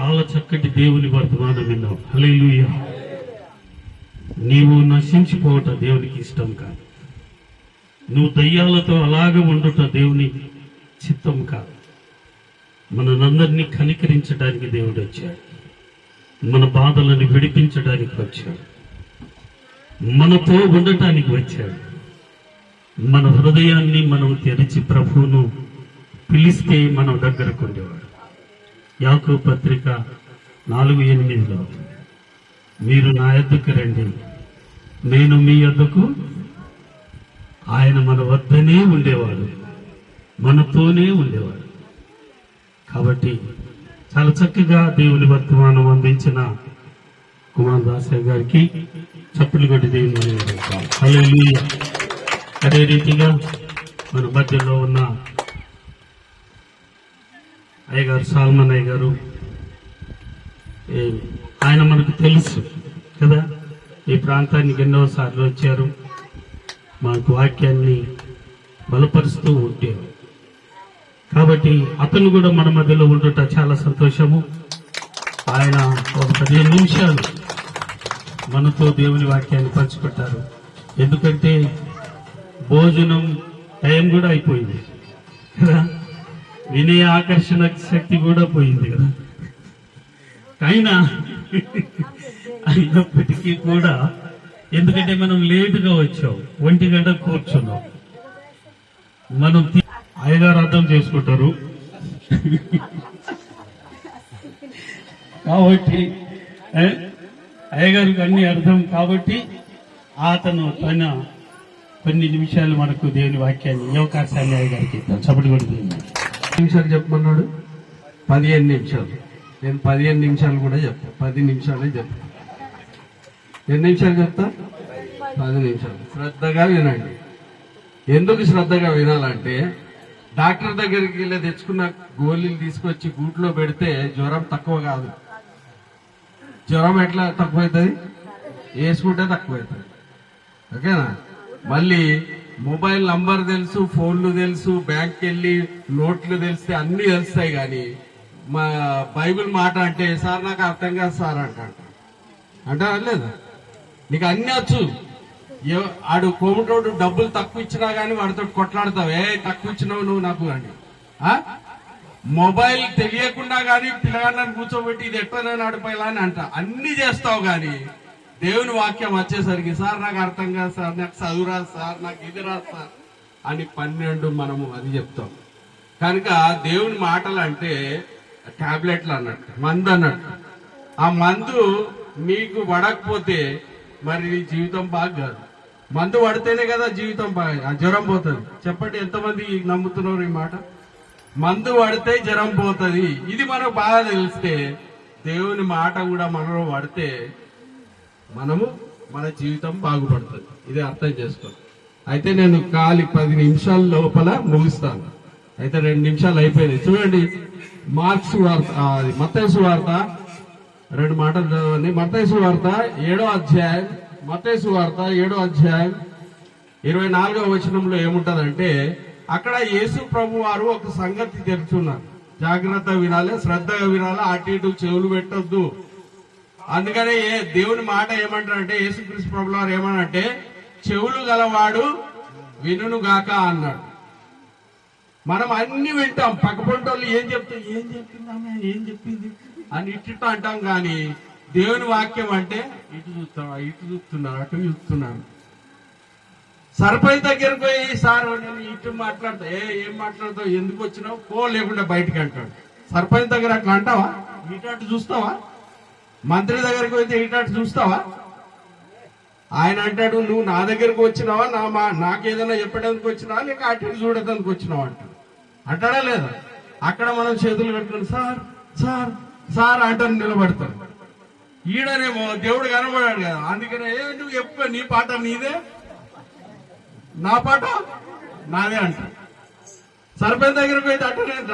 చాలా చక్కటి దేవుని వర్తమానం విన్నావు. హల్లెలూయా. నీవు నశించిపోవట దేవునికి ఇష్టం కాదు. నువ్వు దయ్యాలతో అలాగే ఉండుట దేవుని చిత్తం కాదు. మనందరినీ కనికరించడానికి దేవుడు వచ్చాడు. మన బాధలను విడిపించడానికి వచ్చాడు. మనతో ఉండటానికి వచ్చాడు. మన హృదయాన్ని మనం తెరిచి ప్రభువును పిలిస్తే మనం దగ్గరకు ఉండేవాడు. యాకోబు పత్రిక 4:8 మీరు నా యొద్దకు రండి, నేను మీ యొద్దకు. ఆయన మన వద్దనే ఉండేవాడు, మనతోనే ఉండేవాడు. కాబట్టి చాలా చక్కగా దేవుని వర్తమానం అందించిన కుమార్ దాసయ్య గారికి చప్పులు కొట్టి దేవుని హల్లెలూయా. అదే రీతిగా మన మధ్యలో ఉన్న అయ్యగారు సాల్మన్ అయ్య గారు, ఆయన మనకు తెలుసు కదా, ఈ ప్రాంతానికి ఎన్నోసార్లు వచ్చారు, మనకు వాక్యాన్ని బలపరుస్తూ ఉంటారు. కాబట్టి అతను కూడా మన మధ్యలో ఉండట చాలా సంతోషము. ఆయన ఒక 15 నిమిషాలు మనతో దేవుని వాక్యాన్ని పంచుకుంటారు. ఎందుకంటే భోజనం టైం కూడా అయిపోయింది కదా, వినే ఆకర్షణ శక్తి కూడా పోయింది కదా. అయినప్పటికీ కూడా, ఎందుకంటే మనం లేటుగా వచ్చాం, 1 గంట కూర్చున్నాం. మనం అయ్యగారు అర్థం చేసుకుంటారు కాబట్టి, అయ్యగారికి అన్ని అర్థం కాబట్టి అతను తన కొన్ని నిమిషాలు మనకు దేవుని వాక్యాన్ని ఈ అవకాశాన్ని అయ్యగారికి ఇద్దాం. చప్పటి కూడా నిమిషాలు చెప్పమన్నాడు, 15 నిమిషాలు. నేను 15 నిమిషాలు కూడా చెప్తా, 10 నిమిషాలే చెప్తా. ఎన్ని నిమిషాలు చెప్తా? 10 నిమిషాలు. శ్రద్ధగా వినండి. ఎందుకు శ్రద్ధగా వినాలంటే, డాక్టర్ దగ్గరికి వెళ్ళి తెచ్చుకున్న గోళీలు తీసుకొచ్చి గూట్లో పెడితే జ్వరం తక్కువ కాదు. జ్వరం ఎట్లా తక్కువ అవుతుంది? వేసుకుంటే తక్కువ అవుతుంది. ఓకేనా? మళ్ళీ మొబైల్ నంబర్ తెలుసు, ఫోన్లు తెలుసు, బ్యాంక్కి వెళ్ళి నోట్లు తెలిస్తే అన్ని తెలుస్తాయి. కానీ మా బైబిల్ మాట అంటే, సార్ నాకు అర్థం కాదు సార్ అంటారా లేదా? నీకు అన్ని వచ్చు. ఆడు కోమటోడు డబ్బులు తక్కువ ఇచ్చినా గానీ వాడితో కొట్లాడతావు, తక్కువ ఇచ్చినావు నువ్వు నాకు అని. మొబైల్ తెలియకుండా గానీ పిల్లగాళ్ళని కూర్చోబెట్టి ఇది ఎట్లా నడిపోయేలా అని అంట, అన్ని చేస్తావు. గాని దేవుని వాక్యం వచ్చేసరికి, సార్ నాకు అర్థం కాదు సార్, నాకు చదువు రాదు సార్, నాకు ఇది రాదు సార్ అని 12 మనము అది చెప్తాం. కనుక దేవుని మాటలు అంటే టాబ్లెట్లు అన్నట్టు, మందు అన్నట్టు. ఆ మందు మీకు పడకపోతే మరి నీ జీవితం బాగా కాదు. మందు పడితేనే కదా జీవితం బాగా, జ్వరం పోతుంది. చెప్పండి, ఎంతమంది నమ్ముతున్నారు ఈ మాట? మందు పడితే జ్వరం పోతుంది. ఇది మనకు బాగా తెలిస్తే, దేవుని మాట కూడా మనలో పడితే మన జీవితం బాగుపడుతుంది. ఇది అర్థం చేసుకోండి. అయితే నేను 10 నిమిషాల లోపల ముగిస్తాను. అయితే 2 నిమిషాలు అయిపోయినాయి. చూడండి, మత్తయి సువార్త 2 మాటలు చదవండి. మత్తయి సువార్త 7వ అధ్యాయం, మత్తయి సువార్త 7వ అధ్యాయం 24వ వచనంలో ఏముంటదంటే, అక్కడ యేసు ప్రభు వారు ఒక సంగతి తెలుసున్నారు. జాగ్రత్త వినాలి, శ్రద్ధగా వినాలి, అటు ఇటు చెవులు పెట్టొద్దు. అందుకనే దేవుని మాట ఏమంటారంటే, యేసుక్రీస్తు ప్రభు వారు ఏమనంటే, చెవులు గలవాడు వినును గాక అన్నాడు. మనం అన్ని వింటాం, పక్కపొంటోళ్ళు ఏం చెప్పిందామే, ఏం చెప్పింది అని ఇట్టు అంటాం. కానీ దేవుని వాక్యం అంటే, ఇటు చూస్తున్నారు, అటు చూస్తున్నారు. సర్పంచ్ దగ్గరకు పోయి, సార్ నేను ఇటు మాట్లాడతా, ఏం మాట్లాడతావు, ఎందుకు వచ్చినావు, పో లేకుండా బయటికి అంటాడు. సర్పంచ్ దగ్గర అట్లా అంటావా? ఇటు చూస్తావా? మంత్రి దగ్గరికి పోతే ఇటు చూస్తావా? ఆయన అంటాడు, నువ్వు నా దగ్గరకు వచ్చినావా, నాకేదైనా చెప్పడానికి వచ్చినావా, లేక అటు చూడటానికి వచ్చినావా అంటాడా లేదా? అక్కడ మనం చేతులు కట్టుకుని సార్ సార్ సార్ అంటాను, నిలబడతాడు. ఈడనేమో దేవుడు కనబడాడు కదా, అందుకనే నువ్వు చెప్పు, నీ పాట నీదే, నా పాట నాదే అంట. సర్పంచ్ దగ్గరకు పోతే అట్టనేంట,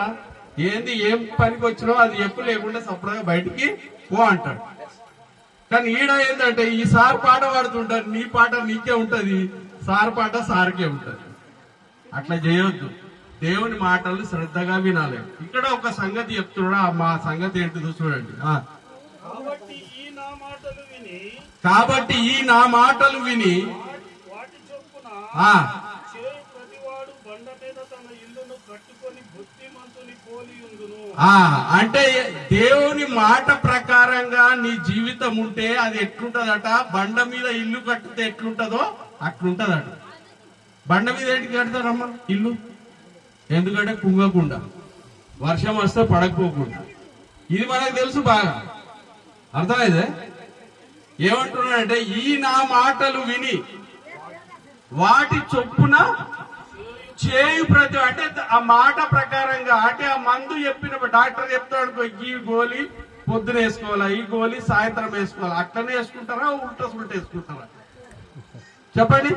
ఏంది ఏం పనికి వచ్చినావు అది చెప్పు, లేకుండా సపరేట్గా బయటికి పో అంటాడు. కానీ ఈడ ఏంటంటే, ఈ సార్ పాట పాడుతుంటారు, నీ పాట నీకే ఉంటది, సార్ పాట సార్కే ఉంటది. అట్లా చేయొద్దు. దేవుని మాటలు శ్రద్ధగా వినాలి. ఇక్కడ ఒక సంగతి చెప్తున్నాడు, మా సంగతి ఏంటిదో చూడండి. కాబట్టి ఈ నా మాటలు విని వాటి చొప్పున చేయు ప్రతివాడు బండ మీద తన ఇల్లును కట్టుకొని బుద్ధిమంతుని పోలి ఉండును. అంటే దేవుని మాట ప్రకారంగా నీ జీవితం ఉంటే అది ఎట్లుంటదట, బండ మీద ఇల్లు కట్టితే ఎట్లుంటదో అట్లుంటదట. బండ మీద ఏంటి కడతారమ్మా ఇల్లు? ఎందుకంటే కుంగకుండా, వర్షం వస్తే పడకపోకుండా. ఇది మనకు తెలుసు బాగా, అర్థమైందే. ఏమంటున్నాడంటే ఈ నా మాటలు విని వాటి చొప్పున చేయు ప్రతి, అంటే ఆ మాట ప్రకారంగా, అంటే ఆ మందు చెప్పిన డాక్టర్ చెప్తాడు ఈ గోళీ పొద్దున వేసుకోవాలా, ఈ గోళీ సాయంత్రం వేసుకోవాలా, అట్లనే వేసుకుంటారా ఉల్టా సుల్టా వేసుకుంటారా చెప్పండి?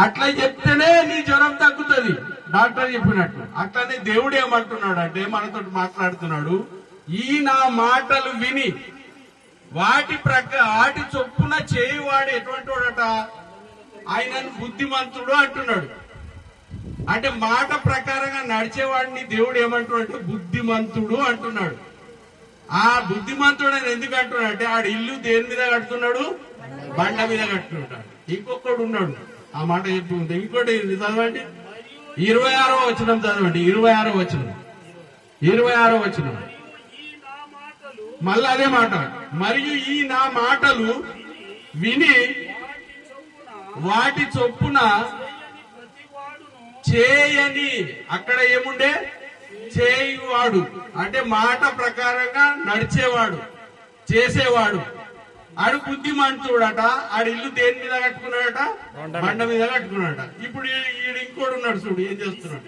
అట్లా చెప్తేనే నీ జ్వరం తగ్గుతుంది డాక్టర్ చెప్పినట్టు. అట్లనే దేవుడు ఏమంటున్నాడు అంటే మనతో మాట్లాడుతున్నాడు, ఈ నా మాటలు విని వాటి చొప్పున చేయువాడు ఎటువంటి వాడట, ఆయనను బుద్ధిమంతుడు అంటున్నాడు. అంటే మాట ప్రకారంగా నడిచేవాడిని దేవుడు ఏమంటున్నాడు, బుద్ధిమంతుడు అంటున్నాడు. ఆ బుద్ధిమంతుడు అని ఎందుకు అంటున్నాడు అంటే ఆడు ఇల్లు దేని మీద కడుతున్నాడు, బండ మీద కట్టుకుంటాడు. ఇంకొకడు ఉన్నాడు, ఆ మాట చెప్పి ఉంది. ఇంకోటి చదవండి, 26వ వచనం చదవండి. 26వ వచనం మళ్ళీ అదే మాట, మరియు ఈ నా మాటలు విని వాటి చొప్పున చేయని, అక్కడ ఏముండే చేయువాడు అంటే మాట ప్రకారంగా నడిచేవాడు, చేసేవాడు, ఆడు బుద్ధిమంతుడట. ఆడు ఇల్లు దేని మీద కట్టుకున్నాడట, బండ మీద కట్టుకున్నాడట. ఇప్పుడు ఈడు ఇంకోడు ఉన్నాడు చూడు, ఏం చేస్తున్నాడు,